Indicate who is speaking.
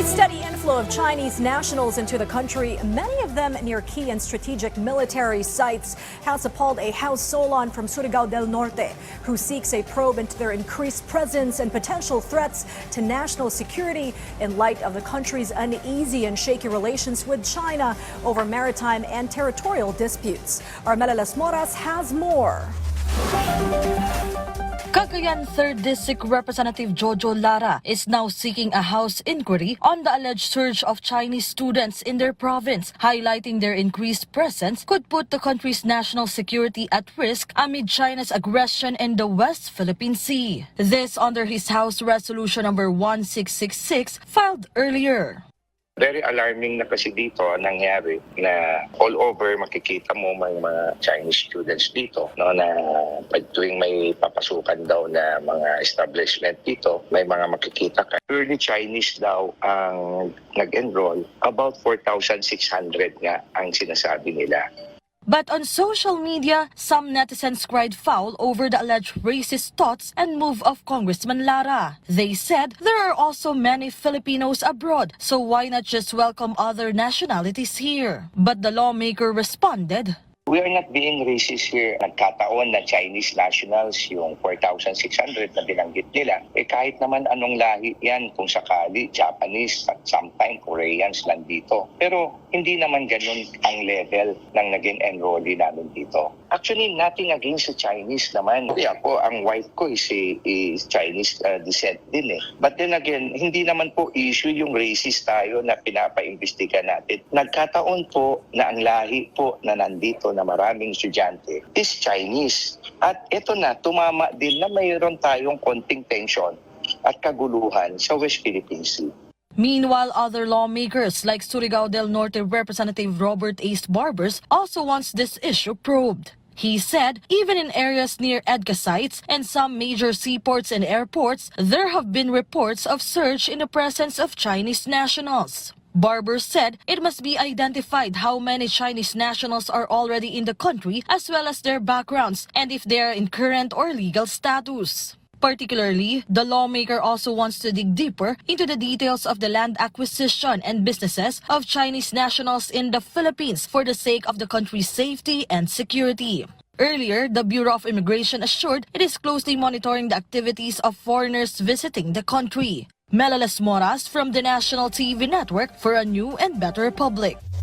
Speaker 1: Steady inflow of Chinese nationals into the country, many of them near key and strategic military sites, has appalled a House Solon from Surigao del Norte, who seeks a probe into their increased presence and potential threats to national security in light of the country's uneasy and shaky relations with China over maritime and territorial disputes. Armela Las Moras has more.
Speaker 2: Cagayan 3rd District Representative Jojo Lara is now seeking a House inquiry on the alleged surge of Chinese students in their province, highlighting their increased presence could put the country's national security at risk amid China's aggression in the West Philippine Sea. This under his House Resolution number 1666 filed earlier.
Speaker 3: Very alarming na kasi dito nangyari na all over makikita mo may mga Chinese students dito, no, na pag tuwing may papasukan daw na mga establishment dito, may mga makikita ka. Early Chinese daw ang nag-enroll, about 4,600 nga ang sinasabi nila.
Speaker 2: But on social media, some netizens cried foul over the alleged racist thoughts and move of Congressman Lara. They said there are also many Filipinos abroad, so why not just welcome other nationalities here? But the lawmaker responded,
Speaker 3: We are not being racist here. Nagkataon na Chinese nationals, yung 4,600 na binanggit nila, kahit naman anong lahi yan, kung sakali, Japanese at sometimes Koreans lang dito. Pero hindi naman ganun ang level ng naging enrollee namin dito. Actually, nothing against the Chinese naman. Kaya po, ang wife ko is Chinese descent din eh. But then again, hindi naman po issue yung racist tayo na pinapaimbestiga natin. Nagkataon po na ang lahi po na nandito na maraming estudyante is Chinese. At ito na, tumama din na mayroon tayong konting tension at kaguluhan sa West Philippine Sea.
Speaker 2: Meanwhile, other lawmakers like Surigao del Norte Representative Robert Ace Barbers also wants this issue probed. He said even in areas near EDCA sites and some major seaports and airports, there have been reports of surge in the presence of Chinese nationals. Barber said it must be identified how many Chinese nationals are already in the country as well as their backgrounds and if they are in current or legal status. Particularly, the lawmaker also wants to dig deeper into the details of the land acquisition and businesses of Chinese nationals in the Philippines for the sake of the country's safety and security. Earlier, the Bureau of Immigration assured it is closely monitoring the activities of foreigners visiting the country. Mela Las Moras from the National TV Network for a new and better Republic.